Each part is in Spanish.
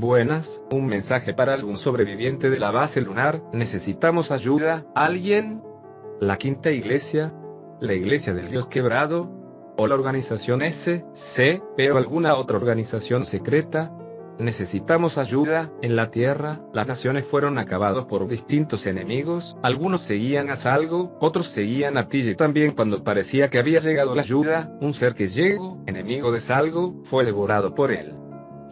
Buenas, un mensaje para algún sobreviviente de la base lunar. ¿Necesitamos ayuda? ¿Alguien? ¿La quinta iglesia? ¿La iglesia del Dios quebrado? ¿O la organización SCP o alguna otra organización secreta? Necesitamos ayuda. En la Tierra, las naciones fueron acabados por distintos enemigos. Algunos seguían a Salgo, otros seguían a Tille. También cuando parecía que había llegado la ayuda, un ser que llegó, enemigo de Salgo, fue devorado por él.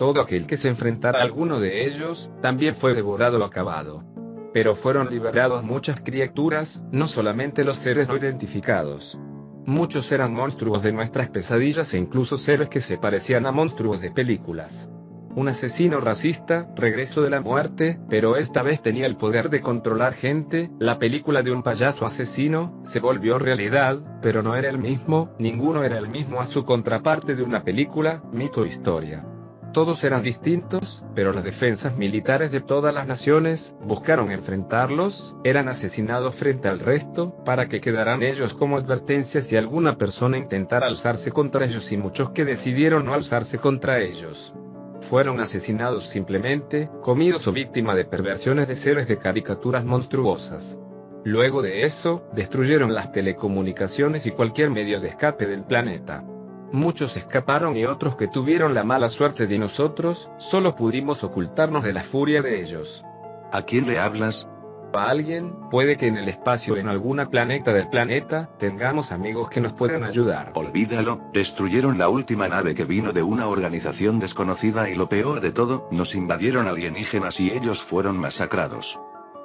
Todo aquel que se enfrentara a alguno de ellos, también fue devorado o acabado. Pero fueron liberados muchas criaturas, no solamente los seres no identificados. Muchos eran monstruos de nuestras pesadillas e incluso seres que se parecían a monstruos de películas. Un asesino racista, regreso de la muerte, pero esta vez tenía el poder de controlar gente. La película de un payaso asesino se volvió realidad, pero no era el mismo, ninguno era el mismo a su contraparte de una película, mito o historia. Todos eran distintos, pero las defensas militares de todas las naciones buscaron enfrentarlos, eran asesinados frente al resto, para que quedaran ellos como advertencia si alguna persona intentara alzarse contra ellos y muchos que decidieron no alzarse contra ellos. Fueron asesinados simplemente, comidos o víctimas de perversiones de seres de caricaturas monstruosas. Luego de eso, destruyeron las telecomunicaciones y cualquier medio de escape del planeta. Muchos escaparon y otros que tuvieron la mala suerte de nosotros, solo pudimos ocultarnos de la furia de ellos. ¿A quién le hablas? A alguien, puede que en el espacio en alguna planeta del planeta, tengamos amigos que nos puedan ayudar. Olvídalo, destruyeron la última nave que vino de una organización desconocida y lo peor de todo, nos invadieron alienígenas y ellos fueron masacrados.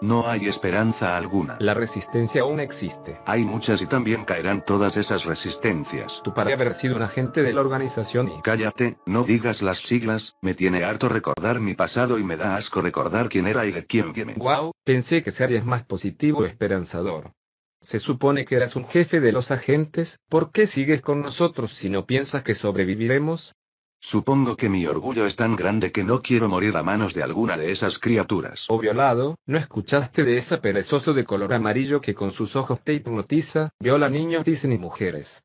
No hay esperanza alguna. La resistencia aún existe. Hay muchas y también caerán todas esas resistencias. Tú parece haber sido un agente de la organización y... Cállate, no digas las siglas, me tiene harto recordar mi pasado y me da asco recordar quién era y de quién viene. Wow, pensé que serías más positivo y esperanzador. Se supone que eras un jefe de los agentes, ¿por qué sigues con nosotros si no piensas que sobreviviremos? Supongo que mi orgullo es tan grande que no quiero morir a manos de alguna de esas criaturas. O violado, ¿no escuchaste de ese perezoso de color amarillo que con sus ojos te hipnotiza, viola niños, dicen y mujeres?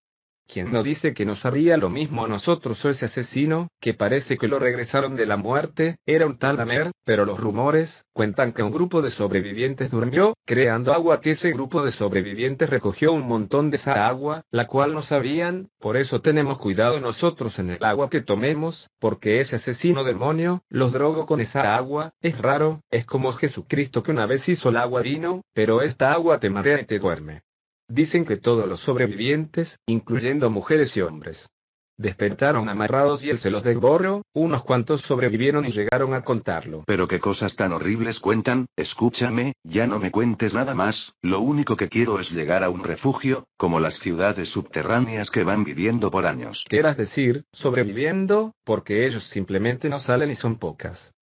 ¿Quién no dice que nos haría lo mismo a nosotros o ese asesino, que parece que lo regresaron de la muerte, era un tal Amer, pero los rumores cuentan que un grupo de sobrevivientes durmió, creando agua que ese grupo de sobrevivientes recogió un montón de esa agua, la cual no sabían, por eso tenemos cuidado nosotros en el agua que tomemos, porque ese asesino demonio, los drogó con esa agua, es raro, es como Jesucristo que una vez hizo el agua vino, pero esta agua te marea y te duerme. Dicen que todos los sobrevivientes, incluyendo mujeres y hombres, despertaron amarrados y él se los devoró. Unos cuantos sobrevivieron y llegaron a contarlo. Pero qué cosas tan horribles cuentan. Escúchame, ya no me cuentes nada más, lo único que quiero es llegar a un refugio, como las ciudades subterráneas que van viviendo por años. ¿Quieras decir, sobreviviendo? Porque ellos simplemente no salen y son pocas.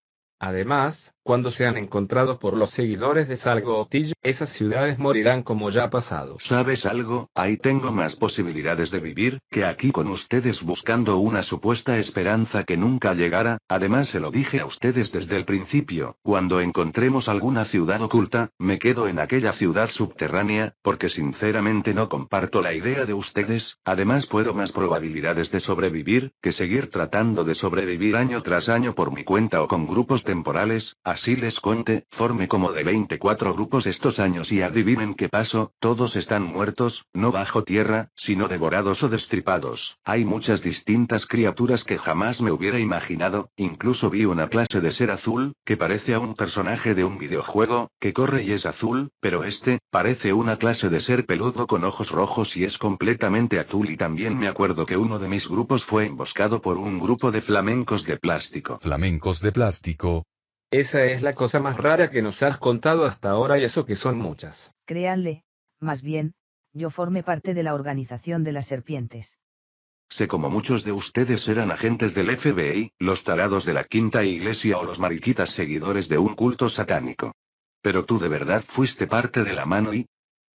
Además, cuando sean encontrados por los seguidores de Salgo o Tille, esas ciudades morirán como ya ha pasado. ¿Sabes algo? Ahí tengo más posibilidades de vivir, que aquí con ustedes buscando una supuesta esperanza que nunca llegara. Además se lo dije a ustedes desde el principio, cuando encontremos alguna ciudad oculta, me quedo en aquella ciudad subterránea, porque sinceramente no comparto la idea de ustedes. Además puedo más probabilidades de sobrevivir, que seguir tratando de sobrevivir año tras año por mi cuenta o con grupos temporales. Así les conté, formé como de 24 grupos estos años y adivinen qué pasó, todos están muertos, no bajo tierra, sino devorados o destripados. Hay muchas distintas criaturas que jamás me hubiera imaginado, incluso vi una clase de ser azul, que parece a un personaje de un videojuego, que corre y es azul, pero parece una clase de ser peludo con ojos rojos y es completamente azul y también me acuerdo que uno de mis grupos fue emboscado por un grupo de flamencos de plástico. Flamencos de plástico. Esa es la cosa más rara que nos has contado hasta ahora y eso que son muchas. Créanle, más bien, yo formé parte de la organización de las serpientes. Sé como muchos de ustedes eran agentes del FBI, los tarados de la quinta iglesia o los mariquitas seguidores de un culto satánico. Pero tú de verdad fuiste parte de la mano y...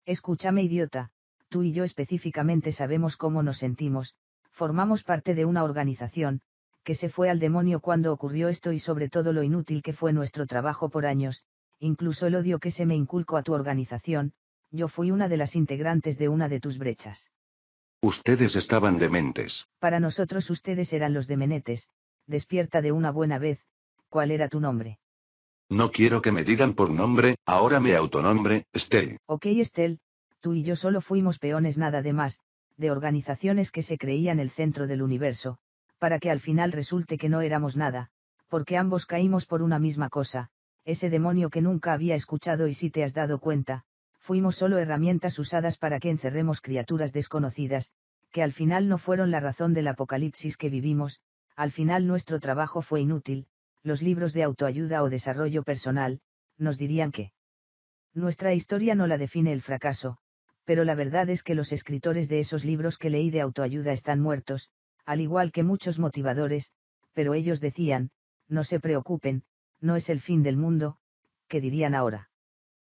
Escúchame, idiota, tú y yo específicamente sabemos cómo nos sentimos, formamos parte de una organización, que se fue al demonio cuando ocurrió esto y sobre todo lo inútil que fue nuestro trabajo por años, incluso el odio que se me inculcó a tu organización. Yo fui una de las integrantes de una de tus brechas. Ustedes estaban dementes. Para nosotros ustedes eran los demenetes. Despierta de una buena vez, ¿Cuál era tu nombre? No quiero que me digan por nombre, ahora me autonombre, Estelle. Ok, Estelle, tú y yo solo fuimos peones nada de más, de organizaciones que se creían el centro del universo, para que al final resulte que no éramos nada, porque ambos caímos por una misma cosa, ese demonio que nunca había escuchado y si te has dado cuenta, fuimos solo herramientas usadas para que encerremos criaturas desconocidas, que al final no fueron la razón del apocalipsis que vivimos, al final nuestro trabajo fue inútil, los libros de autoayuda o desarrollo personal, nos dirían que nuestra historia no la define el fracaso, pero la verdad es que los escritores de esos libros que leí de autoayuda están muertos, al igual que muchos motivadores, pero ellos decían, no se preocupen, no es el fin del mundo, ¿qué dirían ahora?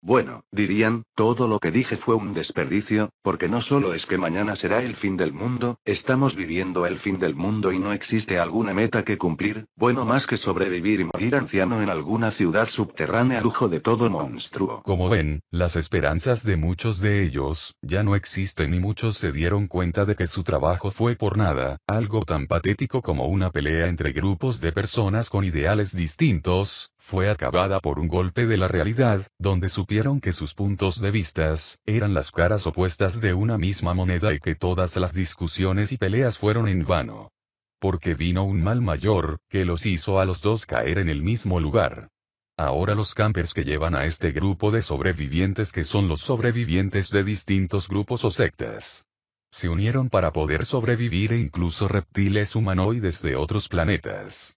Bueno, dirían, todo lo que dije fue un desperdicio, porque no solo es que mañana será el fin del mundo, estamos viviendo el fin del mundo y no existe alguna meta que cumplir, bueno más que sobrevivir y morir anciano en alguna ciudad subterránea lujo de todo monstruo. Como ven, las esperanzas de muchos de ellos, ya no existen y muchos se dieron cuenta de que su trabajo fue por nada, algo tan patético como una pelea entre grupos de personas con ideales distintos, fue acabada por un golpe de la realidad, donde supieron que sus puntos de vistas eran las caras opuestas de una misma moneda y que todas las discusiones y peleas fueron en vano. Porque vino un mal mayor, que los hizo a los dos caer en el mismo lugar. Ahora los campers que llevan a este grupo de sobrevivientes que son los sobrevivientes de distintos grupos o sectas, se unieron para poder sobrevivir e incluso reptiles humanoides de otros planetas.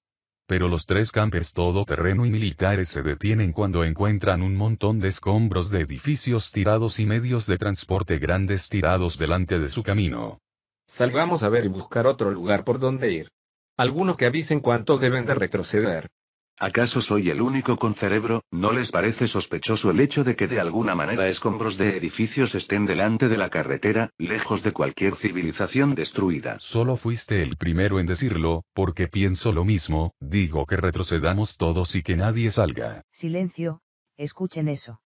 Pero los tres campers todoterreno y militares se detienen cuando encuentran un montón de escombros de edificios tirados y medios de transporte grandes tirados delante de su camino. Salgamos a ver y buscar otro lugar por donde ir. Algunos que avisen cuánto deben de retroceder. ¿Acaso soy el único con cerebro? ¿No les parece sospechoso el hecho de que de alguna manera escombros de edificios estén delante de la carretera, lejos de cualquier civilización destruida? Solo fuiste el primero en decirlo, porque pienso lo mismo, digo que retrocedamos todos y que nadie salga. Silencio, escuchen eso.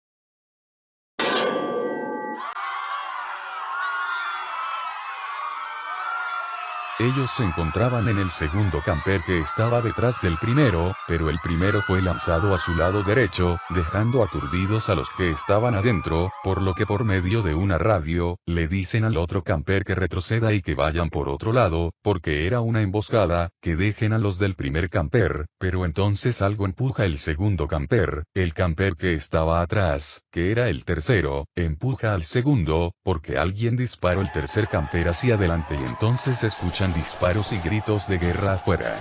Ellos se encontraban en el segundo camper que estaba detrás del primero, pero el primero fue lanzado a su lado derecho, dejando aturdidos a los que estaban adentro, por lo que por medio de una radio, le dicen al otro camper que retroceda y que vayan por otro lado, porque era una emboscada, que dejen a los del primer camper, pero entonces algo empuja el segundo camper, el camper que estaba atrás, que era el tercero, empuja al segundo, porque alguien disparó el tercer camper hacia adelante y entonces escuchan disparos y gritos de guerra afuera.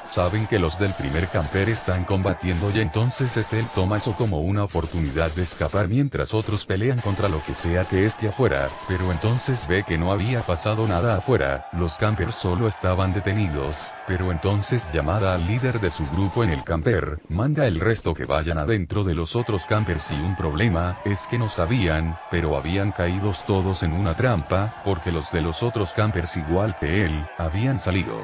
Saben que los del primer camper están combatiendo y entonces Estelle toma eso como una oportunidad de escapar mientras otros pelean contra lo que sea que esté afuera, pero entonces ve que no había pasado nada afuera, los campers solo estaban detenidos, pero entonces llamada al líder de su grupo en el camper, manda el resto que vayan adentro de los otros campers y un problema, es que no sabían, pero habían caídos todos en una trampa, porque los de los otros campers igual que él, habían salido.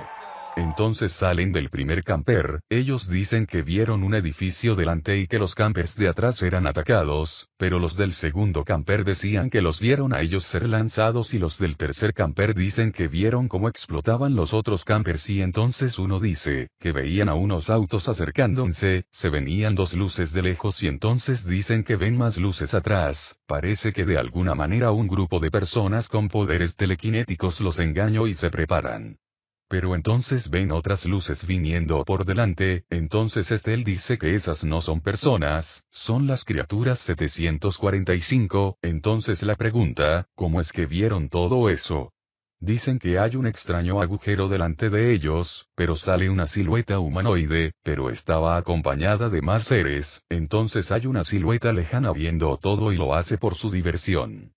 Entonces salen del primer camper, ellos dicen que vieron un edificio delante y que los campers de atrás eran atacados, pero los del segundo camper decían que los vieron a ellos ser lanzados y los del tercer camper dicen que vieron cómo explotaban los otros campers y entonces uno dice, que veían a unos autos acercándose, se venían dos luces de lejos y entonces dicen que ven más luces atrás, parece que de alguna manera un grupo de personas con poderes telequinéticos los engañó y se preparan. Pero entonces ven otras luces viniendo por delante, entonces Estelle dice que esas no son personas, son las criaturas 745, entonces la pregunta, ¿cómo es que vieron todo eso? Dicen que hay un extraño agujero delante de ellos, pero sale una silueta humanoide, pero estaba acompañada de más seres, entonces hay una silueta lejana viendo todo y lo hace por su diversión.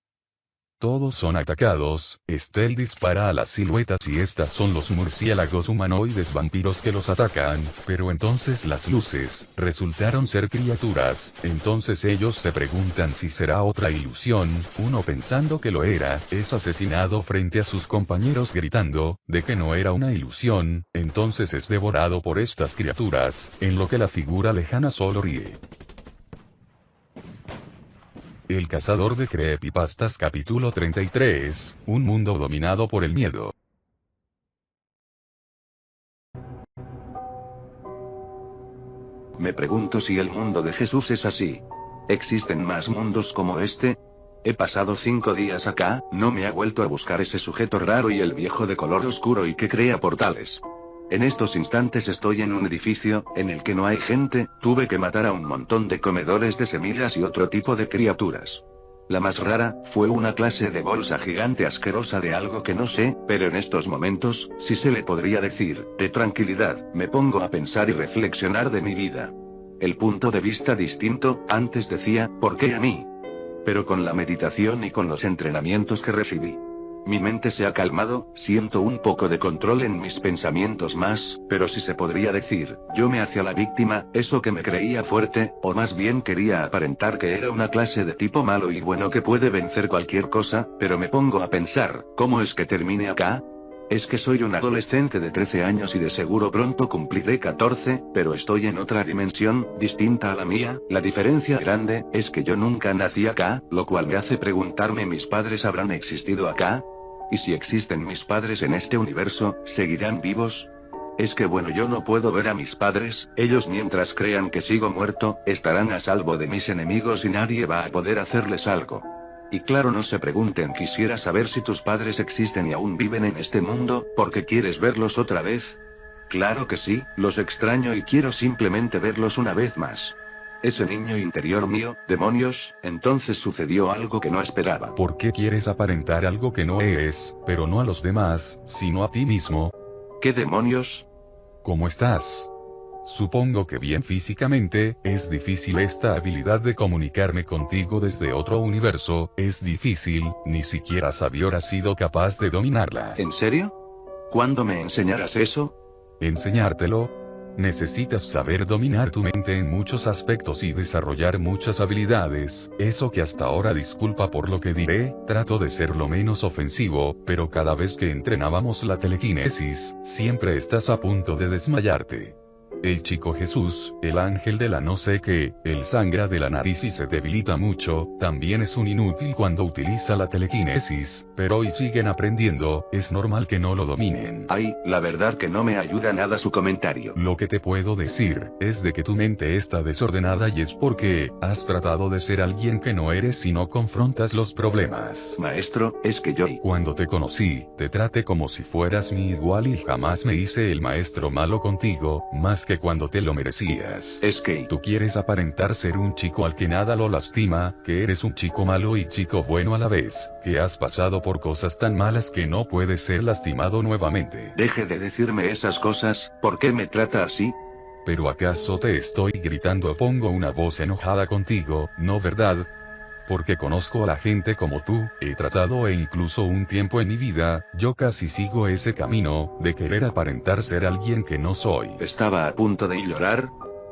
Todos son atacados, Estelle dispara a las siluetas y estas son los murciélagos humanoides vampiros que los atacan, pero entonces las luces resultaron ser criaturas, entonces ellos se preguntan si será otra ilusión, uno pensando que lo era, es asesinado frente a sus compañeros gritando, de que no era una ilusión, entonces es devorado por estas criaturas, en lo que la figura lejana solo ríe. El cazador de creepypastas capítulo 33, un mundo dominado por el miedo. Me pregunto si el mundo de Jesús es así. ¿Existen más mundos como este? He pasado 5 días acá, no me ha vuelto a buscar ese sujeto raro y el viejo de color oscuro y que crea portales. En estos instantes estoy en un edificio, en el que no hay gente, tuve que matar a un montón de comedores de semillas y otro tipo de criaturas. La más rara, fue una clase de bolsa gigante asquerosa de algo que no sé, pero en estos momentos, si se le podría decir, de tranquilidad, me pongo a pensar y reflexionar de mi vida. El punto de vista distinto, antes decía, ¿por qué a mí? Pero con la meditación y con los entrenamientos que recibí, mi mente se ha calmado, siento un poco de control en mis pensamientos más, pero si se podría decir, yo me hacía la víctima, eso que me creía fuerte, o más bien quería aparentar que era una clase de tipo malo y bueno que puede vencer cualquier cosa, pero me pongo a pensar, ¿cómo es que termine acá? Es que soy un adolescente de 13 años y de seguro pronto cumpliré 14, pero estoy en otra dimensión, distinta a la mía. La diferencia grande, es que yo nunca nací acá, lo cual me hace preguntarme, ¿mis padres habrán existido acá? ¿Y si existen mis padres en este universo, seguirán vivos? Es que bueno, yo no puedo ver a mis padres, ellos mientras crean que sigo muerto, estarán a salvo de mis enemigos y nadie va a poder hacerles algo. Y claro, no se pregunten, quisiera saber si tus padres existen y aún viven en este mundo, porque quieres verlos otra vez. Claro que sí, los extraño y quiero simplemente verlos una vez más. Ese niño interior mío, demonios, entonces sucedió algo que no esperaba. ¿Por qué quieres aparentar algo que no eres, pero no a los demás, sino a ti mismo? ¿Qué demonios? ¿Cómo estás? Supongo que bien físicamente, es difícil esta habilidad de comunicarme contigo desde otro universo, es difícil, ni siquiera Xavier ha sido capaz de dominarla. ¿En serio? ¿Cuándo me enseñarás eso? ¿Enseñártelo? Necesitas saber dominar tu mente en muchos aspectos y desarrollar muchas habilidades, eso que hasta ahora, disculpa por lo que diré, trato de ser lo menos ofensivo, pero cada vez que entrenábamos la telequinesis, siempre estás a punto de desmayarte. El chico Jesús, el ángel de la no sé qué, él sangra de la nariz y se debilita mucho, también es un inútil cuando utiliza la telequinesis, pero hoy siguen aprendiendo, es normal que no lo dominen. Ay, la verdad que no me ayuda nada su comentario. Lo que te puedo decir, es de que tu mente está desordenada y es porque, has tratado de ser alguien que no eres y no confrontas los problemas. Maestro, es que yo... Cuando te conocí, te traté como si fueras mi igual y jamás me hice el maestro malo contigo, más que cuando te lo merecías. Es que... Tú quieres aparentar ser un chico al que nada lo lastima, que eres un chico malo y chico bueno a la vez, que has pasado por cosas tan malas que no puedes ser lastimado nuevamente. Deje de decirme esas cosas, ¿por qué me trata así? ¿Pero acaso te estoy gritando o pongo una voz enojada contigo, no verdad? Porque conozco a la gente como tú, he tratado e incluso un tiempo en mi vida, yo casi sigo ese camino, de querer aparentar ser alguien que no soy. Estaba a punto de llorar.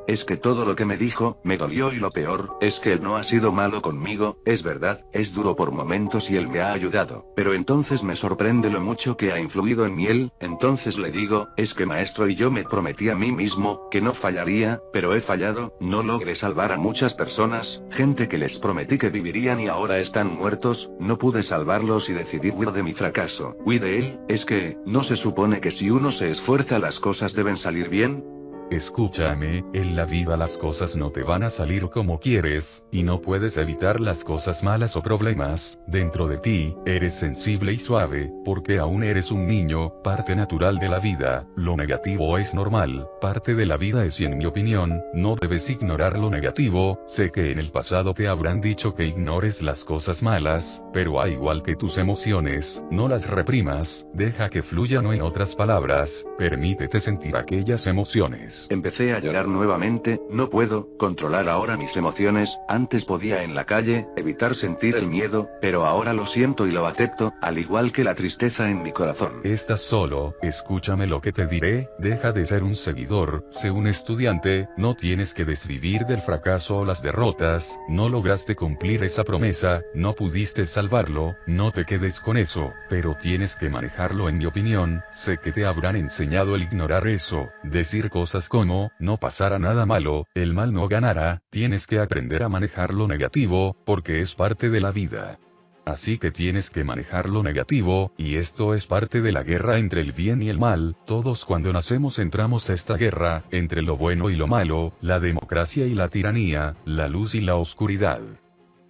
Es que todo lo que me dijo, me dolió y lo peor, es que él no ha sido malo conmigo, es verdad, es duro por momentos y él me ha ayudado, pero entonces me sorprende lo mucho que ha influido en mí él, entonces le digo, es que maestro y yo me prometí a mí mismo, que no fallaría, pero he fallado, no logré salvar a muchas personas, gente que les prometí que vivirían y ahora están muertos, no pude salvarlos y decidí huir de mi fracaso, huir de él, es que, ¿no se supone que si uno se esfuerza las cosas deben salir bien? Escúchame, en la vida las cosas no te van a salir como quieres, y no puedes evitar las cosas malas o problemas, dentro de ti, eres sensible y suave, porque aún eres un niño, parte natural de la vida, lo negativo es normal, parte de la vida es y en mi opinión, no debes ignorar lo negativo, sé que en el pasado te habrán dicho que ignores las cosas malas, pero al igual que tus emociones, no las reprimas, deja que fluyan o en otras palabras, permítete sentir aquellas emociones. Empecé a llorar nuevamente, no puedo controlar ahora mis emociones, antes podía en la calle, evitar sentir el miedo, pero ahora lo siento y lo acepto, al igual que la tristeza en mi corazón. Estás solo, escúchame lo que te diré, deja de ser un seguidor, sé un estudiante, no tienes que desvivir del fracaso o las derrotas, no lograste cumplir esa promesa, no pudiste salvarlo, no te quedes con eso, pero tienes que manejarlo en mi opinión, sé que te habrán enseñado el ignorar eso, decir cosas como, no pasará nada malo, el mal no ganará, tienes que aprender a manejar lo negativo, porque es parte de la vida. Así que tienes que manejar lo negativo, y esto es parte de la guerra entre el bien y el mal. Todos cuando nacemos entramos a esta guerra, entre lo bueno y lo malo, la democracia y la tiranía, la luz y la oscuridad.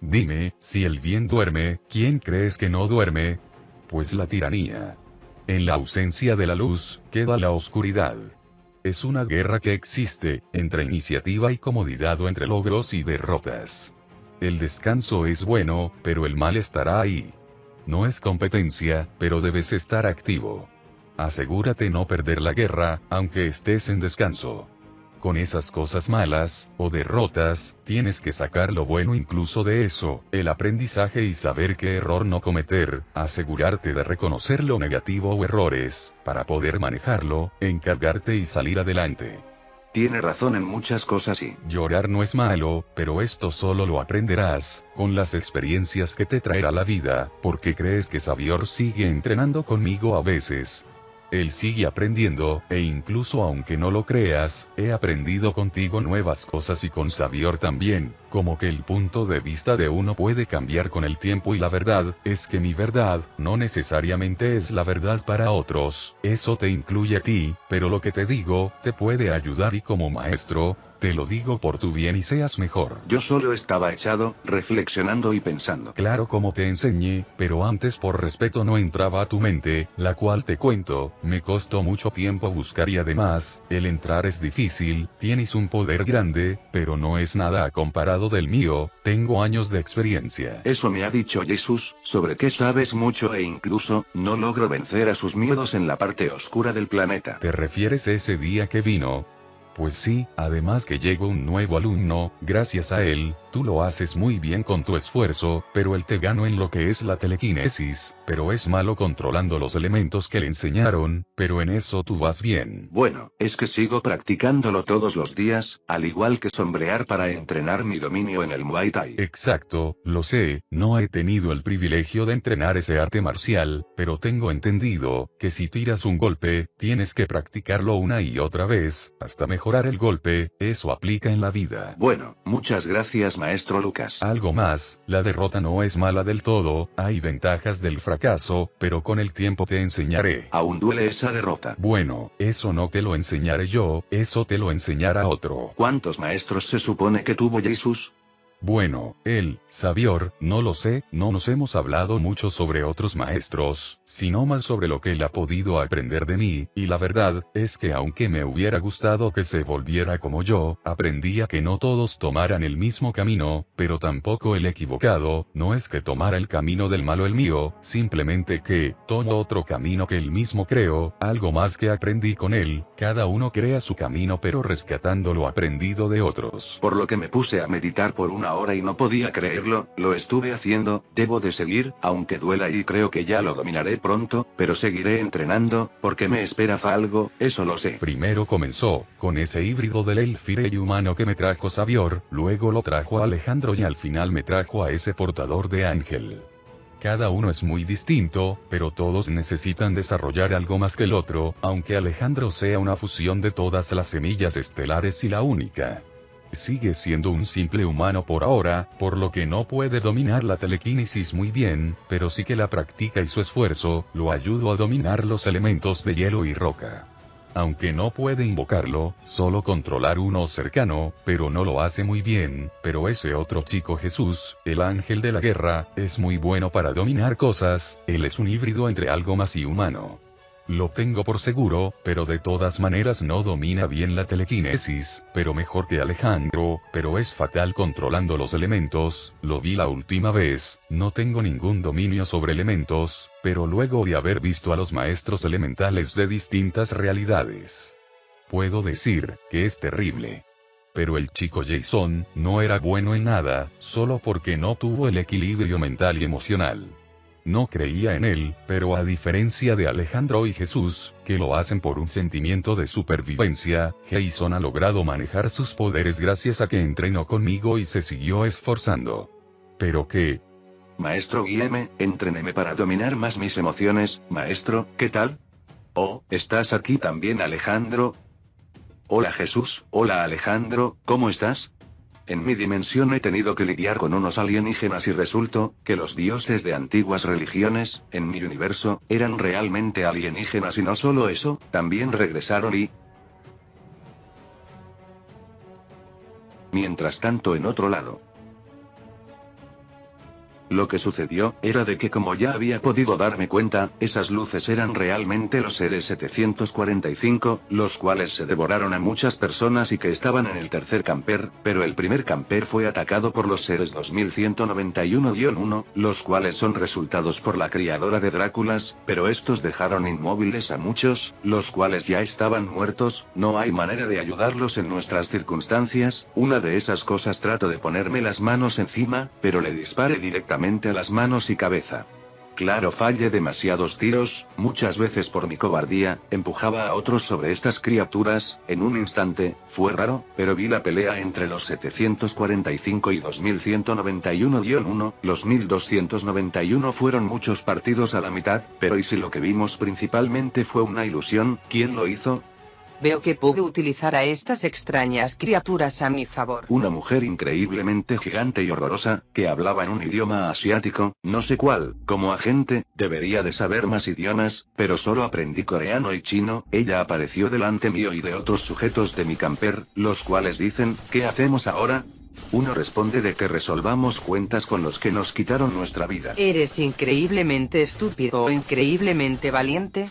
Dime, si el bien duerme, ¿quién crees que no duerme? Pues la tiranía. En la ausencia de la luz, queda la oscuridad. Es una guerra que existe, entre iniciativa y comodidad o entre logros y derrotas. El descanso es bueno, pero el mal estará ahí. No es competencia, pero debes estar activo. Asegúrate no perder la guerra, aunque estés en descanso. Con esas cosas malas, o derrotas, tienes que sacar lo bueno incluso de eso, el aprendizaje y saber qué error no cometer, asegurarte de reconocer lo negativo o errores, para poder manejarlo, encargarte y salir adelante. Tiene razón en muchas cosas y... Llorar no es malo, pero esto solo lo aprenderás, con las experiencias que te traerá la vida, porque crees que Xavier sigue entrenando conmigo a veces. Él sigue aprendiendo, e incluso aunque no lo creas, he aprendido contigo nuevas cosas y con Xavier también, como que el punto de vista de uno puede cambiar con el tiempo y la verdad, es que mi verdad, no necesariamente es la verdad para otros, eso te incluye a ti, pero lo que te digo, te puede ayudar y como maestro, te lo digo por tu bien y seas mejor. Yo solo estaba echado, reflexionando y pensando. Claro, como te enseñé, pero antes por respeto no entraba a tu mente, la cual te cuento, me costó mucho tiempo buscar y además, el entrar es difícil, tienes un poder grande, pero no es nada a comparado del mío, tengo años de experiencia. Eso me ha dicho Jesús, sobre que sabes mucho e incluso, no logro vencer a sus miedos en la parte oscura del planeta. ¿Te refieres a ese día que vino? Pues sí, además que llegó un nuevo alumno, gracias a él, tú lo haces muy bien con tu esfuerzo, pero él te ganó en lo que es la telequinesis, pero es malo controlando los elementos que le enseñaron, pero en eso tú vas bien. Bueno, es que sigo practicándolo todos los días, al igual que sombrear para entrenar mi dominio en el Muay Thai. Exacto, lo sé, no he tenido el privilegio de entrenar ese arte marcial, pero tengo entendido, que si tiras un golpe, tienes que practicarlo una y otra vez, hasta mejorar el golpe, eso aplica en la vida. Bueno, muchas gracias maestro Lucas. Algo más, la derrota no es mala del todo, hay ventajas del fracaso, pero con el tiempo te enseñaré. ¿Aún duele esa derrota? Bueno, eso no te lo enseñaré yo, eso te lo enseñará otro. ¿Cuántos maestros se supone que tuvo Jesús? Bueno, él, Xavier, no lo sé, no nos hemos hablado mucho sobre otros maestros, sino más sobre lo que él ha podido aprender de mí, y la verdad, es que aunque me hubiera gustado que se volviera como yo, aprendí a que no todos tomaran el mismo camino, pero tampoco el equivocado, no es que tomara el camino del malo el mío, simplemente que, tomo otro camino que él mismo creo, algo más que aprendí con él, cada uno crea su camino pero rescatando lo aprendido de otros. Por lo que me puse a meditar por una hora y no podía creerlo, lo estuve haciendo, debo de seguir, aunque duela y creo que ya lo dominaré pronto, pero seguiré entrenando, porque me espera algo, eso lo sé. Primero comenzó, con ese híbrido del elfire y humano que me trajo Xavier, luego lo trajo a Alejandro y al final me trajo a ese portador de ángel. Cada uno es muy distinto, pero todos necesitan desarrollar algo más que el otro, aunque Alejandro sea una fusión de todas las semillas estelares y la única. Sigue siendo un simple humano por ahora, por lo que no puede dominar la telequinesis muy bien, pero sí que la practica y su esfuerzo, lo ayudó a dominar los elementos de hielo y roca. Aunque no puede invocarlo, solo controlar uno cercano, pero no lo hace muy bien, pero ese otro chico Jesús, el ángel de la guerra, es muy bueno para dominar cosas, él es un híbrido entre algo más y humano. Lo tengo por seguro, pero de todas maneras no domina bien la telequinesis, pero mejor que Alejandro, pero es fatal controlando los elementos, lo vi la última vez, no tengo ningún dominio sobre elementos, pero luego de haber visto a los maestros elementales de distintas realidades, puedo decir, que es terrible. Pero el chico Jason, no era bueno en nada, solo porque no tuvo el equilibrio mental y emocional. No creía en él, pero a diferencia de Alejandro y Jesús, que lo hacen por un sentimiento de supervivencia, Jason ha logrado manejar sus poderes gracias a que entrenó conmigo y se siguió esforzando. ¿Pero qué? Maestro, guíeme, entréneme para dominar más mis emociones, maestro, ¿qué tal? Oh, ¿estás aquí también, Alejandro? Hola Jesús, hola Alejandro, ¿cómo estás? En mi dimensión he tenido que lidiar con unos alienígenas y resultó que los dioses de antiguas religiones, en mi universo, eran realmente alienígenas y no solo eso, también regresaron y... Mientras tanto en otro lado. Lo que sucedió, era de que como ya había podido darme cuenta, esas luces eran realmente los seres 745, los cuales se devoraron a muchas personas y que estaban en el tercer camper, pero el primer camper fue atacado por los seres 2191-1, los cuales son resultados por la criadora de Dráculas, pero estos dejaron inmóviles a muchos, los cuales ya estaban muertos, no hay manera de ayudarlos en nuestras circunstancias, una de esas cosas trato de ponerme las manos encima, pero le disparé directamente a las manos y cabeza. Claro, fallé demasiados tiros, muchas veces por mi cobardía, empujaba a otros sobre estas criaturas, en un instante, fue raro, pero vi la pelea entre los 745 y 2191-1, los 1291 fueron muchos partidos a la mitad, pero ¿y si lo que vimos principalmente fue una ilusión? ¿Quién lo hizo? Veo que pude utilizar a estas extrañas criaturas a mi favor. Una mujer increíblemente gigante y horrorosa, que hablaba en un idioma asiático, no sé cuál, como agente, debería de saber más idiomas, pero solo aprendí coreano y chino, ella apareció delante mío y de otros sujetos de mi camper, los cuales dicen, ¿qué hacemos ahora? Uno responde de que resolvamos cuentas con los que nos quitaron nuestra vida. ¿Eres increíblemente estúpido o increíblemente valiente?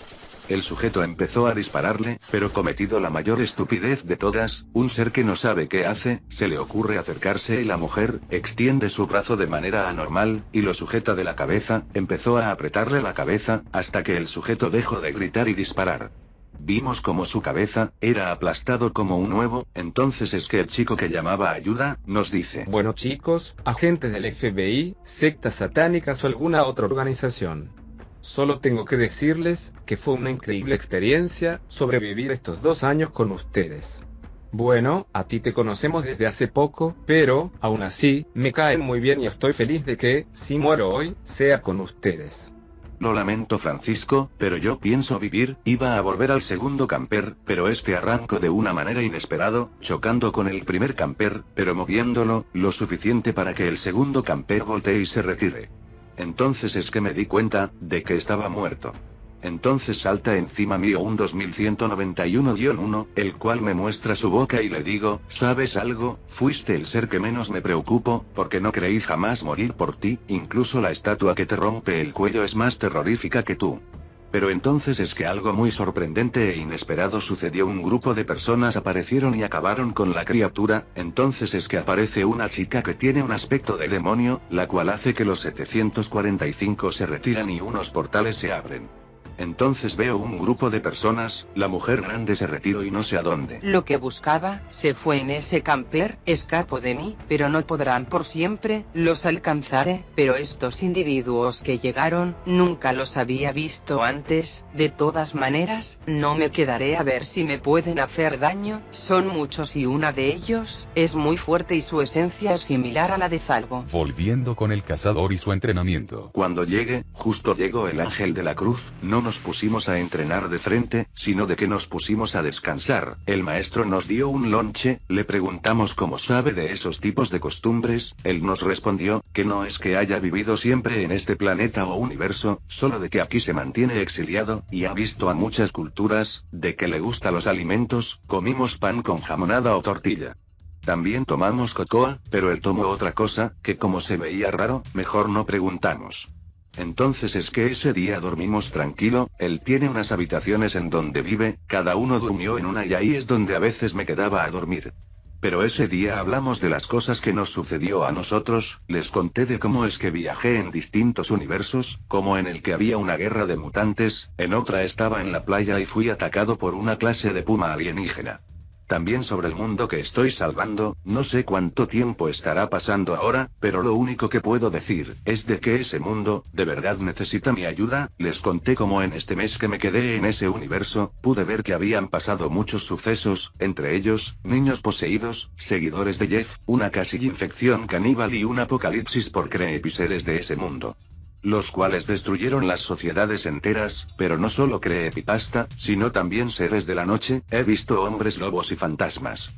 El sujeto empezó a dispararle, pero cometido la mayor estupidez de todas, un ser que no sabe qué hace, se le ocurre acercarse y la mujer, extiende su brazo de manera anormal, y lo sujeta de la cabeza, empezó a apretarle la cabeza, hasta que el sujeto dejó de gritar y disparar. Vimos como su cabeza, era aplastado como un huevo, entonces es que el chico que llamaba ayuda, nos dice: Bueno chicos, agentes del FBI, sectas satánicas o alguna otra organización. Solo tengo que decirles, que fue una increíble experiencia, sobrevivir estos 2 años con ustedes. Bueno, a ti te conocemos desde hace poco, pero, aún así, me caen muy bien y estoy feliz de que, si muero hoy, sea con ustedes. Lo lamento Francisco, pero yo pienso vivir, iba a volver al segundo camper, pero este arrancó de una manera inesperado, chocando con el primer camper, pero moviéndolo, lo suficiente para que el segundo camper voltee y se retire. Entonces es que me di cuenta, de que estaba muerto. Entonces salta encima mío un 2191-1, el cual me muestra su boca y le digo, ¿sabes algo? Fuiste el ser que menos me preocupo, porque no creí jamás morir por ti, incluso la estatua que te rompe el cuello es más terrorífica que tú. Pero entonces es que algo muy sorprendente e inesperado sucedió, un grupo de personas aparecieron y acabaron con la criatura, entonces es que aparece una chica que tiene un aspecto de demonio, la cual hace que los 745 se retiran y unos portales se abren. Entonces veo un grupo de personas, la mujer grande se retiró y no sé a dónde. Lo que buscaba, se fue en ese camper, escapó de mí, pero no podrán por siempre, los alcanzaré, pero estos individuos que llegaron, nunca los había visto antes, de todas maneras, no me quedaré a ver si me pueden hacer daño, son muchos y una de ellos, es muy fuerte y su esencia es similar a la de Zalgo. Volviendo con el cazador y su entrenamiento. Cuando llegue, justo llegó el ángel de la cruz, no nos pusimos a entrenar de frente, sino de que nos pusimos a descansar. El maestro nos dio un lonche, le preguntamos cómo sabe de esos tipos de costumbres, él nos respondió, que no es que haya vivido siempre en este planeta o universo, solo de que aquí se mantiene exiliado, y ha visto a muchas culturas, de que le gustan los alimentos, comimos pan con jamonada o tortilla. También tomamos cocoa, pero él tomó otra cosa, que como se veía raro, mejor no preguntamos. Entonces es que ese día dormimos tranquilo, él tiene unas habitaciones en donde vive, cada uno durmió en una y ahí es donde a veces me quedaba a dormir. Pero ese día hablamos de las cosas que nos sucedió a nosotros, les conté de cómo es que viajé en distintos universos, como en el que había una guerra de mutantes, en otra estaba en la playa y fui atacado por una clase de puma alienígena. También sobre el mundo que estoy salvando, no sé cuánto tiempo estará pasando ahora, pero lo único que puedo decir, es de que ese mundo, de verdad necesita mi ayuda, les conté cómo en este mes que me quedé en ese universo, pude ver que habían pasado muchos sucesos, entre ellos, niños poseídos, seguidores de Jeff, una casi infección caníbal y un apocalipsis por creepyseres de ese mundo. Los cuales destruyeron las sociedades enteras, pero no solo creepypasta, sino también seres de la noche, he visto hombres lobos y fantasmas.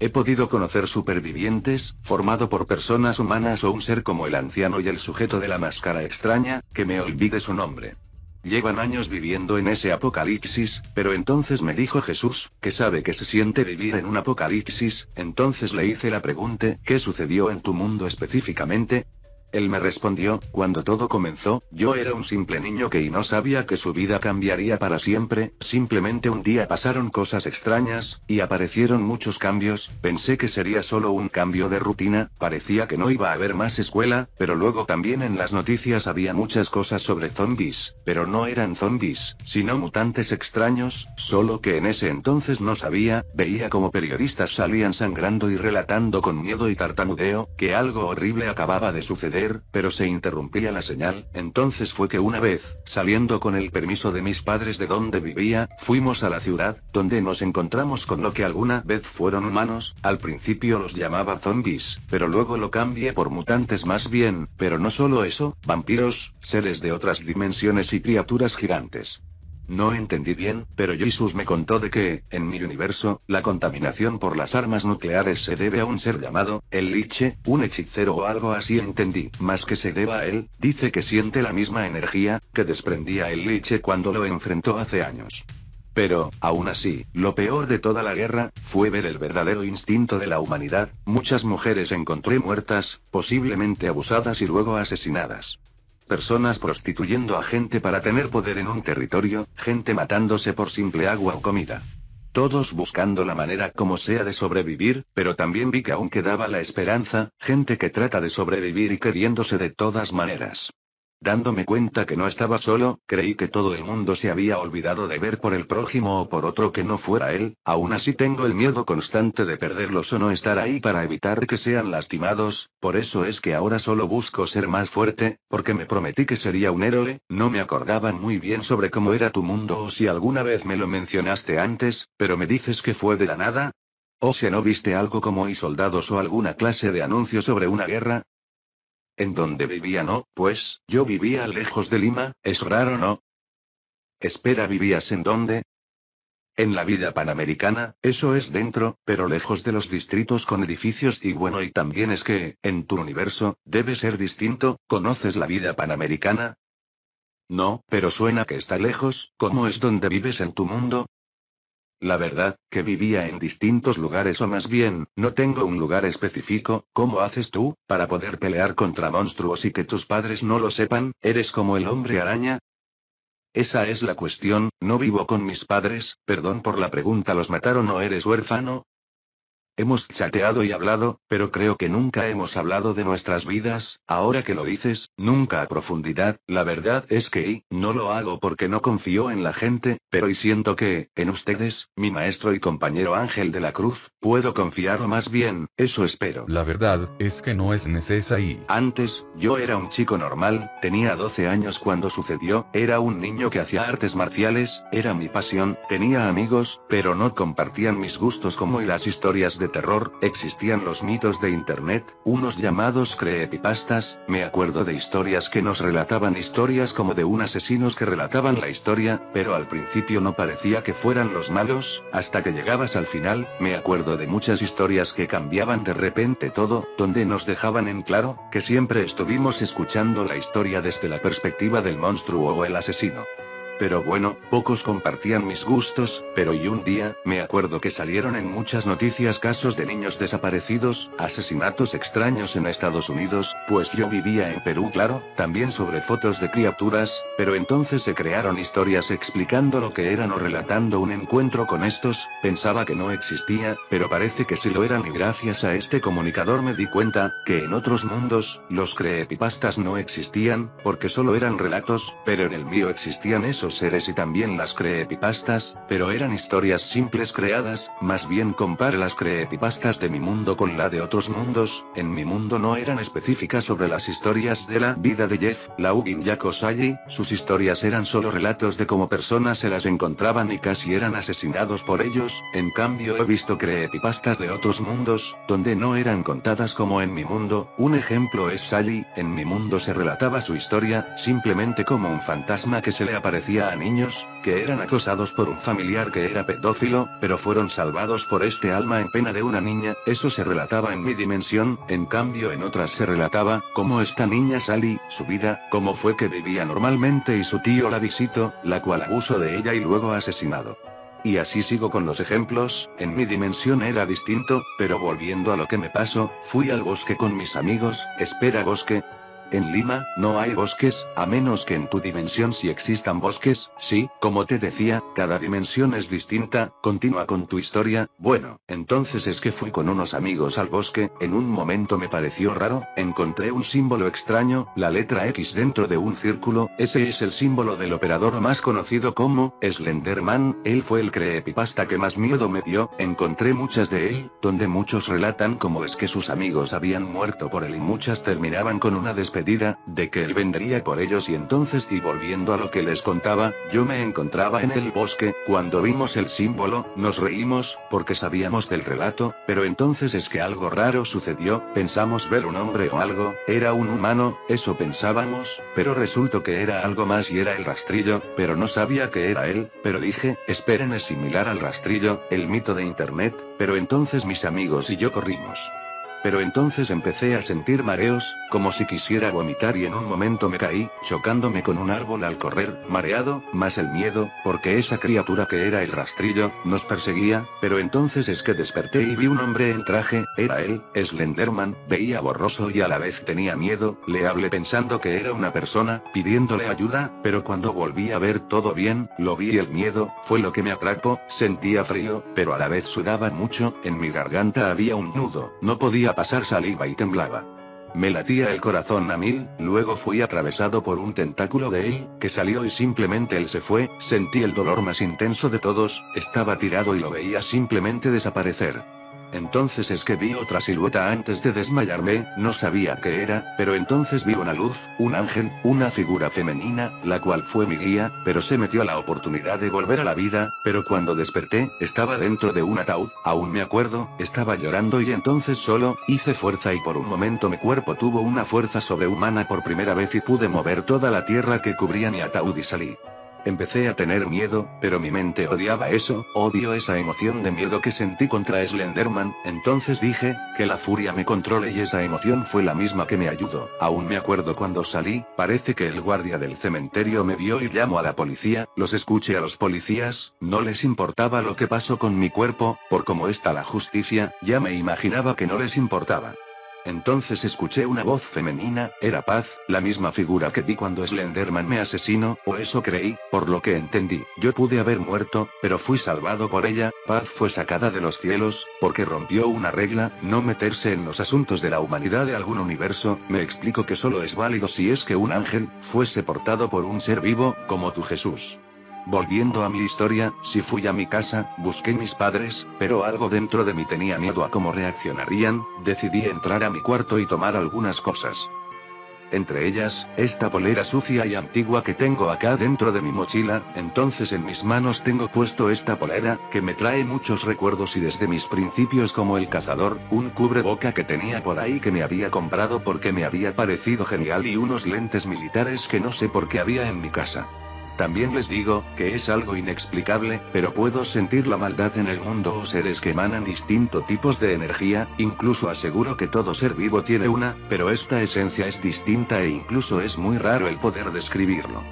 He podido conocer supervivientes, formado por personas humanas o un ser como el anciano y el sujeto de la máscara extraña, que me olvide su nombre. Llevan años viviendo en ese apocalipsis, pero entonces me dijo Jesús, que sabe que se siente vivir en un apocalipsis, entonces le hice la pregunta, ¿qué sucedió en tu mundo específicamente? Él me respondió, cuando todo comenzó, yo era un simple niño que no sabía que su vida cambiaría para siempre, simplemente un día pasaron cosas extrañas, y aparecieron muchos cambios, pensé que sería solo un cambio de rutina, parecía que no iba a haber más escuela, pero luego también en las noticias había muchas cosas sobre zombies, pero no eran zombies, sino mutantes extraños, solo que en ese entonces no sabía, veía como periodistas salían sangrando y relatando con miedo y tartamudeo, que algo horrible acababa de suceder, pero se interrumpía la señal, entonces fue que una vez, saliendo con el permiso de mis padres de donde vivía, fuimos a la ciudad, donde nos encontramos con lo que alguna vez fueron humanos, al principio los llamaba zombies, pero luego lo cambié por mutantes más bien, pero no solo eso, vampiros, seres de otras dimensiones y criaturas gigantes. No entendí bien, pero Jesús me contó de que, en mi universo, la contaminación por las armas nucleares se debe a un ser llamado, el Liche, un hechicero o algo así entendí, más que se deba a él, dice que siente la misma energía, que desprendía el Liche cuando lo enfrentó hace años. Pero, aún así, lo peor de toda la guerra, fue ver el verdadero instinto de la humanidad, muchas mujeres encontré muertas, posiblemente abusadas y luego asesinadas. Personas prostituyendo a gente para tener poder en un territorio, gente matándose por simple agua o comida. Todos buscando la manera como sea de sobrevivir, pero también vi que aún quedaba la esperanza, gente que trata de sobrevivir y queriéndose de todas maneras. Dándome cuenta que no estaba solo, creí que todo el mundo se había olvidado de ver por el prójimo o por otro que no fuera él, aún así tengo el miedo constante de perderlos o no estar ahí para evitar que sean lastimados, por eso es que ahora solo busco ser más fuerte, porque me prometí que sería un héroe, no me acordaba muy bien sobre cómo era tu mundo o si alguna vez me lo mencionaste antes, pero me dices que fue de la nada. O si no viste algo como soldados o alguna clase de anuncio sobre una guerra. ¿En dónde vivía? No, pues, yo vivía lejos de Lima, ¿es raro no? Espera, ¿vivías en dónde? En la Villa Panamericana, eso es dentro, pero lejos de los distritos con edificios y bueno, y también es que, en tu universo, debe ser distinto, ¿conoces la Villa Panamericana? No, pero suena que está lejos, ¿cómo es donde vives en tu mundo? La verdad, que vivía en distintos lugares o más bien, no tengo un lugar específico, ¿cómo haces tú, para poder pelear contra monstruos y que tus padres no lo sepan? ¿Eres como el hombre araña? Esa es la cuestión, no vivo con mis padres, perdón por la pregunta, ¿los mataron o eres huérfano? Hemos chateado y hablado, pero creo que nunca hemos hablado de nuestras vidas, ahora que lo dices, nunca a profundidad, la verdad es que no lo hago porque no confío en la gente, pero y siento que, en ustedes, mi maestro y compañero Ángel de la Cruz, puedo confiar o más bien, eso espero. La verdad, es que no es necesario. Antes, yo era un chico normal, tenía 12 años cuando sucedió, era un niño que hacía artes marciales, era mi pasión, tenía amigos, pero no compartían mis gustos como y las historias de terror, existían los mitos de internet, unos llamados creepypastas, me acuerdo de historias que nos relataban historias como de un asesinos que relataban la historia, pero al principio no parecía que fueran los malos, hasta que llegabas al final, me acuerdo de muchas historias que cambiaban de repente todo, donde nos dejaban en claro, que siempre estuvimos escuchando la historia desde la perspectiva del monstruo o el asesino. Pero bueno, pocos compartían mis gustos, pero y un día, me acuerdo que salieron en muchas noticias casos de niños desaparecidos, asesinatos extraños en Estados Unidos, pues yo vivía en Perú, claro, también sobre fotos de criaturas, pero entonces se crearon historias explicando lo que eran o relatando un encuentro con estos, pensaba que no existía, pero parece que sí lo eran y gracias a este comunicador me di cuenta, que en otros mundos, los creepypastas no existían, porque solo eran relatos, pero en el mío existían esos seres y también las creepypastas, pero eran historias simples creadas, más bien compare las creepypastas de mi mundo con la de otros mundos, en mi mundo no eran específicas sobre las historias de la vida de Jeff, Lau y Jaco Sally, sus historias eran solo relatos de cómo personas se las encontraban y casi eran asesinados por ellos, en cambio he visto creepypastas de otros mundos, donde no eran contadas como en mi mundo, un ejemplo es Sally, en mi mundo se relataba su historia, simplemente como un fantasma que se le aparecía conocía a niños, que eran acosados por un familiar que era pedófilo, pero fueron salvados por este alma en pena de una niña. Eso se relataba en mi dimensión, en cambio en otras se relataba, cómo esta niña Sally, su vida, cómo fue que vivía normalmente y su tío la visitó, la cual abusó de ella y luego asesinado. Y así sigo con los ejemplos. En mi dimensión era distinto, pero volviendo a lo que me pasó, fui al bosque con mis amigos. Espera, ¿bosque? En Lima, no hay bosques, a menos que en tu dimensión sí existan bosques. Sí, como te decía, cada dimensión es distinta. Continúa con tu historia. Bueno, entonces es que fui con unos amigos al bosque. En un momento me pareció raro, encontré un símbolo extraño, la letra X dentro de un círculo. Ese es el símbolo del operador más conocido como Slenderman. Él fue el creepypasta que más miedo me dio. Encontré muchas de él, donde muchos relatan cómo es que sus amigos habían muerto por él y muchas terminaban con una despedida de que él vendría por ellos. Y entonces, y volviendo a lo que les contaba, yo me encontraba en el bosque. Cuando vimos el símbolo, nos reímos, porque sabíamos del relato, pero entonces es que algo raro sucedió. Pensamos ver un hombre o algo, era un humano, eso pensábamos, pero resultó que era algo más y era el rastrillo, pero no sabía que era él, pero dije, esperen, es similar al rastrillo, el mito de internet. Pero entonces mis amigos y yo corrimos. Pero entonces empecé a sentir mareos, como si quisiera vomitar, y en un momento me caí, chocándome con un árbol al correr, mareado, más el miedo, porque esa criatura que era el rastrillo, nos perseguía. Pero entonces es que desperté y vi un hombre en traje, era él, Slenderman. Veía borroso y a la vez tenía miedo. Le hablé pensando que era una persona, pidiéndole ayuda, pero cuando volví a ver todo bien, lo vi y el miedo fue lo que me atrapó. Sentía frío, pero a la vez sudaba mucho, en mi garganta había un nudo, no podía pasar saliva y temblaba. Me latía el corazón a 1000, luego fui atravesado por un tentáculo de él, que salió y simplemente él se fue. Sentí el dolor más intenso de todos, estaba tirado y lo veía simplemente desaparecer. Entonces es que vi otra silueta antes de desmayarme, no sabía qué era, pero entonces vi una luz, un ángel, una figura femenina, la cual fue mi guía, pero se metió la oportunidad de volver a la vida. Pero cuando desperté, estaba dentro de un ataúd, aún me acuerdo, estaba llorando y entonces solo hice fuerza y por un momento mi cuerpo tuvo una fuerza sobrehumana por primera vez y pude mover toda la tierra que cubría mi ataúd y salí. Empecé a tener miedo, pero mi mente odiaba eso, odio esa emoción de miedo que sentí contra Slenderman. Entonces dije, que la furia me controle, y esa emoción fue la misma que me ayudó. Aún me acuerdo cuando salí, parece que el guardia del cementerio me vio y llamó a la policía. Los escuché a los policías, no les importaba lo que pasó con mi cuerpo, por cómo está la justicia, ya me imaginaba que no les importaba. Entonces escuché una voz femenina, era Paz, la misma figura que vi cuando Slenderman me asesinó, o eso creí, por lo que entendí. Yo pude haber muerto, pero fui salvado por ella. Paz fue sacada de los cielos, porque rompió una regla, no meterse en los asuntos de la humanidad de algún universo. Me explico que solo es válido si es que un ángel fuese portado por un ser vivo, como tu Jesús. Volviendo a mi historia, si fui a mi casa, busqué mis padres, pero algo dentro de mí tenía miedo a cómo reaccionarían. Decidí entrar a mi cuarto y tomar algunas cosas. Entre ellas, esta polera sucia y antigua que tengo acá dentro de mi mochila. Entonces en mis manos tengo puesto esta polera, que me trae muchos recuerdos y desde mis principios como el cazador, un cubreboca que tenía por ahí que me había comprado porque me había parecido genial y unos lentes militares que no sé por qué había en mi casa. También les digo, que es algo inexplicable, pero puedo sentir la maldad en el mundo o seres que emanan distintos tipos de energía. Incluso aseguro que todo ser vivo tiene una, pero esta esencia es distinta e incluso es muy raro el poder describirlo.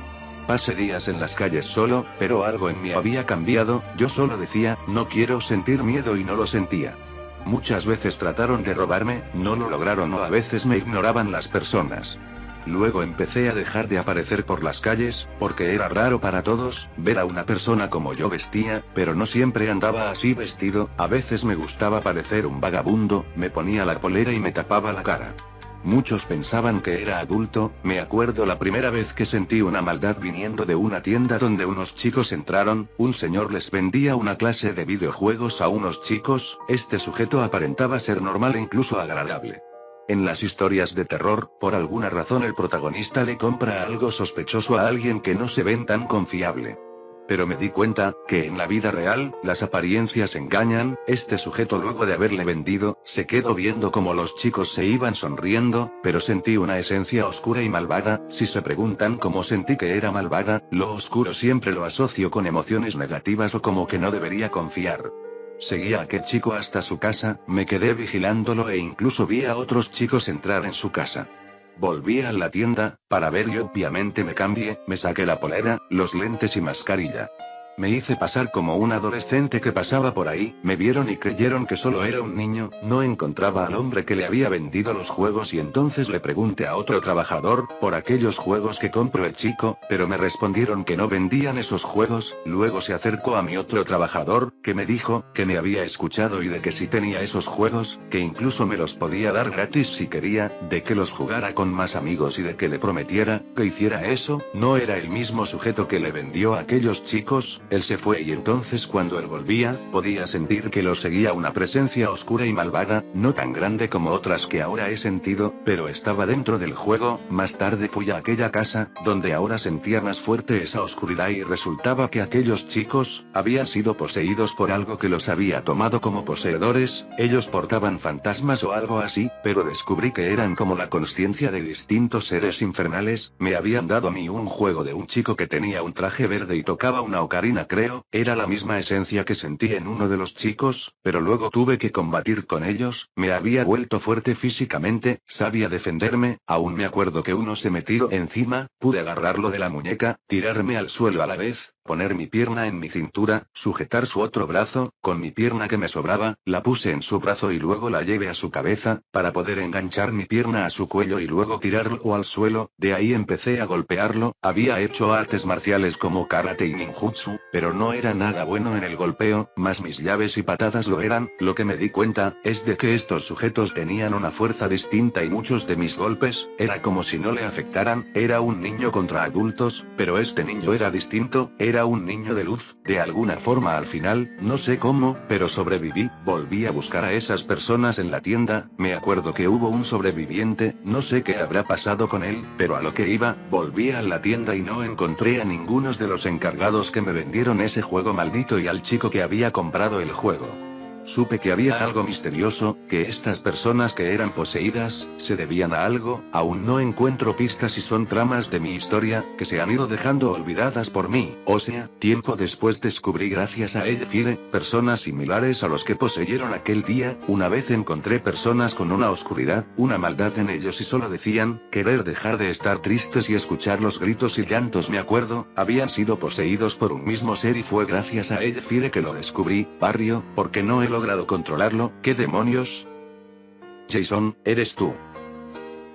Pasé días en las calles solo, pero algo en mí había cambiado. Yo solo decía, no quiero sentir miedo, y no lo sentía. Muchas veces trataron de robarme, no lo lograron, o a veces me ignoraban las personas. Luego empecé a dejar de aparecer por las calles, porque era raro para todos ver a una persona como yo vestía, pero no siempre andaba así vestido. A veces me gustaba parecer un vagabundo, me ponía la polera y me tapaba la cara. Muchos pensaban que era adulto. Me acuerdo la primera vez que sentí una maldad viniendo de una tienda donde unos chicos entraron. Un señor les vendía una clase de videojuegos a unos chicos. Este sujeto aparentaba ser normal e incluso agradable. En las historias de terror, por alguna razón el protagonista le compra algo sospechoso a alguien que no se ven tan confiable. Pero me di cuenta, que en la vida real, las apariencias engañan. Este sujeto luego de haberle vendido, se quedó viendo como los chicos se iban sonriendo, pero sentí una esencia oscura y malvada. Si se preguntan cómo sentí que era malvada, lo oscuro siempre lo asocio con emociones negativas o como que no debería confiar. Seguí a aquel chico hasta su casa, me quedé vigilándolo e incluso vi a otros chicos entrar en su casa. Volví a la tienda, para ver y obviamente me cambié, me saqué la polera, los lentes y mascarilla. Me hice pasar como un adolescente que pasaba por ahí, me vieron y creyeron que solo era un niño, no encontraba al hombre que le había vendido los juegos y entonces le pregunté a otro trabajador, por aquellos juegos que compró el chico, pero me respondieron que no vendían esos juegos. Luego se acercó a mi otro trabajador, que me dijo, que me había escuchado y de que si tenía esos juegos, que incluso me los podía dar gratis si quería, de que los jugara con más amigos y de que le prometiera, que hiciera eso. No era el mismo sujeto que le vendió a aquellos chicos. Él se fue y entonces cuando él volvía, podía sentir que lo seguía una presencia oscura y malvada, no tan grande como otras que ahora he sentido, pero estaba dentro del juego. Más tarde fui a aquella casa, donde ahora sentía más fuerte esa oscuridad y resultaba que aquellos chicos, habían sido poseídos por algo que los había tomado como poseedores. Ellos portaban fantasmas o algo así, pero descubrí que eran como la consciencia de distintos seres infernales. Me habían dado a mí un juego de un chico que tenía un traje verde y tocaba una ocarina. Creo, era la misma esencia que sentí en uno de los chicos, pero luego tuve que combatir con ellos. Me había vuelto fuerte físicamente, sabía defenderme. Aún me acuerdo que uno se me tiró encima, pude agarrarlo de la muñeca, tirarme al suelo a la vez, poner mi pierna en mi cintura, sujetar su otro brazo, con mi pierna que me sobraba, la puse en su brazo y luego la llevé a su cabeza, para poder enganchar mi pierna a su cuello y luego tirarlo al suelo. De ahí empecé a golpearlo. Había hecho artes marciales como karate y ninjutsu, pero no era nada bueno en el golpeo, más mis llaves y patadas lo eran. Lo que me di cuenta, es de que estos sujetos tenían una fuerza distinta y muchos de mis golpes, era como si no le afectaran. Era un niño contra adultos, pero este niño era distinto, era un niño de luz, de alguna forma al final, no sé cómo, pero sobreviví. Volví a buscar a esas personas en la tienda, me acuerdo que hubo un sobreviviente, no sé qué habrá pasado con él, pero a lo que iba, volví a la tienda y no encontré a ninguno de los encargados que me vendieron ese juego maldito y al chico que había comprado el juego. Supe que había algo misterioso, que estas personas que eran poseídas, se debían a algo. Aún no encuentro pistas y son tramas de mi historia, que se han ido dejando olvidadas por mí. O sea, tiempo después descubrí gracias a Elfire, personas similares a los que poseyeron aquel día. Una vez encontré personas con una oscuridad, una maldad en ellos y solo decían, querer dejar de estar tristes y escuchar los gritos y llantos. Me acuerdo, habían sido poseídos por un mismo ser y fue gracias a Elfire que lo descubrí. Barrio, porque no he logrado controlarlo. ¿Qué demonios? Jason, ¿eres tú?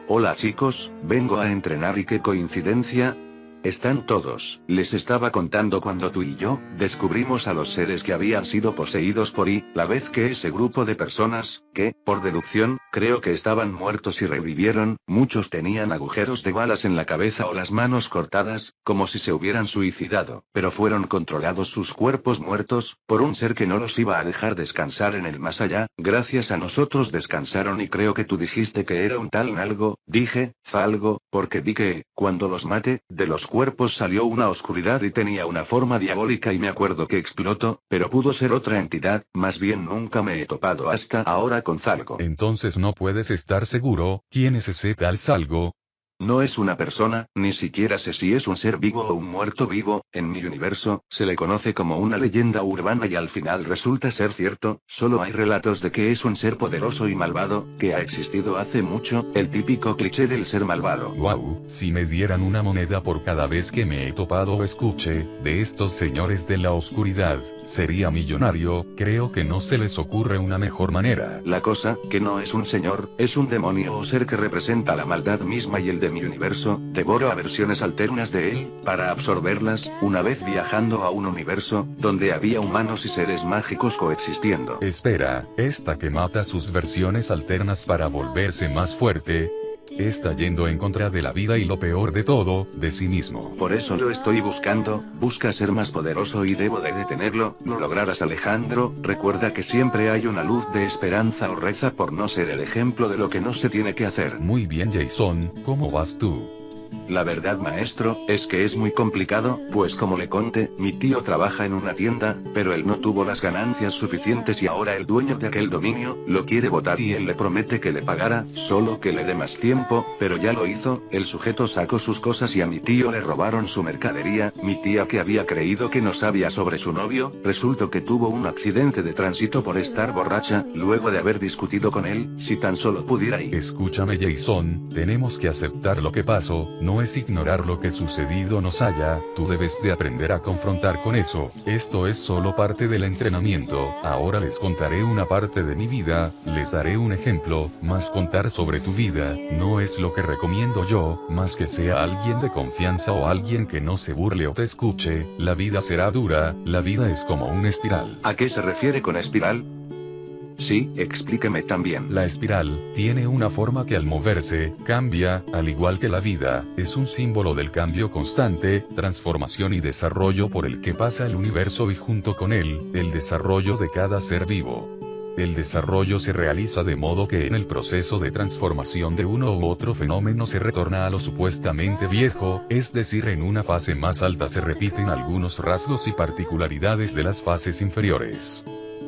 Hola chicos, vengo a entrenar y qué coincidencia. Están todos. Les estaba contando cuando tú y yo descubrimos a los seres que habían sido poseídos por la vez que ese grupo de personas, que, por deducción, creo que estaban muertos y revivieron. Muchos tenían agujeros de balas en la cabeza o las manos cortadas, como si se hubieran suicidado, pero fueron controlados sus cuerpos muertos, por un ser que no los iba a dejar descansar en el más allá. Gracias a nosotros descansaron y creo que tú dijiste que era un tal algo. Dije, Zalgo, porque vi que, cuando los maté, de los cuerpos salió una oscuridad y tenía una forma diabólica y me acuerdo que explotó, pero pudo ser otra entidad. Más bien nunca me he topado hasta ahora con Zalgo. Entonces no puedes estar seguro, ¿quién es ese tal Zalgo? No es una persona, ni siquiera sé si es un ser vivo o un muerto vivo. En mi universo, se le conoce como una leyenda urbana y al final resulta ser cierto. Solo hay relatos de que es un ser poderoso y malvado, que ha existido hace mucho, el típico cliché del ser malvado. Wow, si me dieran una moneda por cada vez que me he topado o escuche de estos señores de la oscuridad, sería millonario. Creo que no se les ocurre una mejor manera. La cosa, que no es un señor, es un demonio o ser que representa la maldad misma y el de mi universo. Devoro a versiones alternas de él, para absorberlas. Una vez viajando a un universo, donde había humanos y seres mágicos coexistiendo. Espera, esta que mata sus versiones alternas para volverse más fuerte, está yendo en contra de la vida y lo peor de todo, de sí mismo. Por eso lo estoy buscando, busca ser más poderoso y debo de detenerlo. Lo lograrás, Alejandro. Recuerda que siempre hay una luz de esperanza o reza por no ser el ejemplo de lo que no se tiene que hacer. Muy bien Jason, ¿cómo vas tú? La verdad, maestro, es que es muy complicado, pues como le conté, mi tío trabaja en una tienda, pero él no tuvo las ganancias suficientes y ahora el dueño de aquel dominio lo quiere botar y él le promete que le pagará, solo que le dé más tiempo, pero ya lo hizo. El sujeto sacó sus cosas y a mi tío le robaron su mercadería. Mi tía, que había creído que no sabía sobre su novio, resultó que tuvo un accidente de tránsito por estar borracha, luego de haber discutido con él. Si tan solo pudiera ir. Escúchame, Jason, tenemos que aceptar lo que pasó, no es ignorar lo que sucedido nos haya, tú debes de aprender a confrontar con eso. Esto es solo parte del entrenamiento. Ahora les contaré una parte de mi vida, les daré un ejemplo, mas contar sobre tu vida no es lo que recomiendo yo, más que sea alguien de confianza o alguien que no se burle o te escuche. La vida será dura, la vida es como una espiral. ¿A qué se refiere con espiral? Sí, explíqueme también. La espiral tiene una forma que al moverse, cambia, al igual que la vida, es un símbolo del cambio constante, transformación y desarrollo por el que pasa el universo y junto con él, el desarrollo de cada ser vivo. El desarrollo se realiza de modo que en el proceso de transformación de uno u otro fenómeno se retorna a lo supuestamente viejo, es decir, en una fase más alta se repiten algunos rasgos y particularidades de las fases inferiores.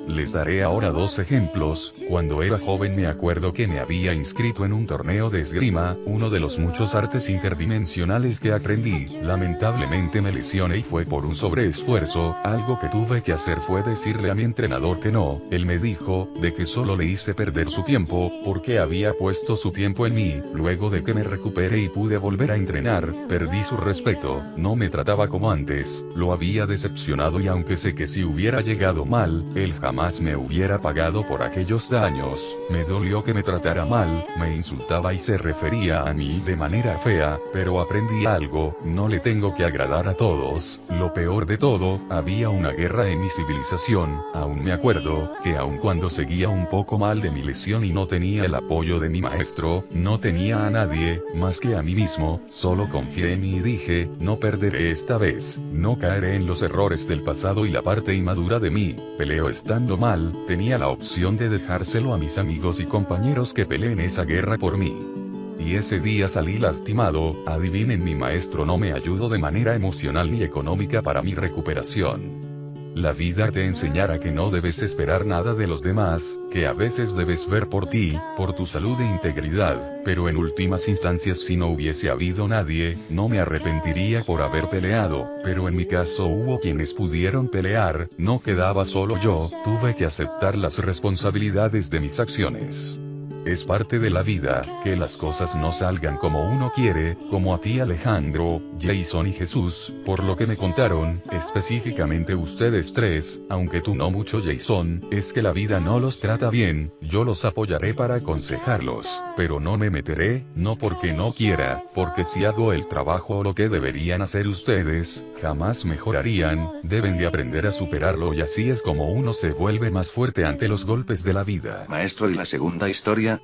Les daré ahora dos ejemplos. Cuando era joven me acuerdo que me había inscrito en un torneo de esgrima, uno de los muchos artes interdimensionales que aprendí. Lamentablemente me lesioné y fue por un sobreesfuerzo. Algo que tuve que hacer fue decirle a mi entrenador que no. Él me dijo, de que solo le hice perder su tiempo, porque había puesto su tiempo en mí. Luego de que me recuperé y pude volver a entrenar, perdí su respeto. No me trataba como antes, lo había decepcionado y aunque sé que si hubiera llegado mal, él jamás me hubiera pagado por aquellos daños. Me dolió que me tratara mal, me insultaba y se refería a mí de manera fea, pero aprendí algo, no le tengo que agradar a todos. Lo peor de todo, había una guerra en mi civilización. Aún me acuerdo, que aun cuando seguía un poco mal de mi lesión y no tenía el apoyo de mi maestro, no tenía a nadie, más que a mí mismo, solo confié en mí y dije, no perderé esta vez, no caeré en los errores del pasado y la parte inmadura de mí. Peleo estando mal, tenía la opción de dejárselo a mis amigos y compañeros que peleen esa guerra por mí. Y ese día salí lastimado. Adivinen, mi maestro no me ayudó de manera emocional ni económica para mi recuperación. La vida te enseñará que no debes esperar nada de los demás, que a veces debes ver por ti, por tu salud e integridad, pero en últimas instancias si no hubiese habido nadie, no me arrepentiría por haber peleado, pero en mi caso hubo quienes pudieron pelear, no quedaba solo yo, tuve que aceptar las responsabilidades de mis acciones. Es parte de la vida, que las cosas no salgan como uno quiere, como a ti Alejandro, Jason y Jesús, por lo que me contaron, específicamente ustedes tres, aunque tú no mucho Jason, es que la vida no los trata bien. Yo los apoyaré para aconsejarlos, pero no me meteré, no porque no quiera, porque si hago el trabajo o lo que deberían hacer ustedes, jamás mejorarían, deben de aprender a superarlo y así es como uno se vuelve más fuerte ante los golpes de la vida. Maestro, ¿y la segunda historia?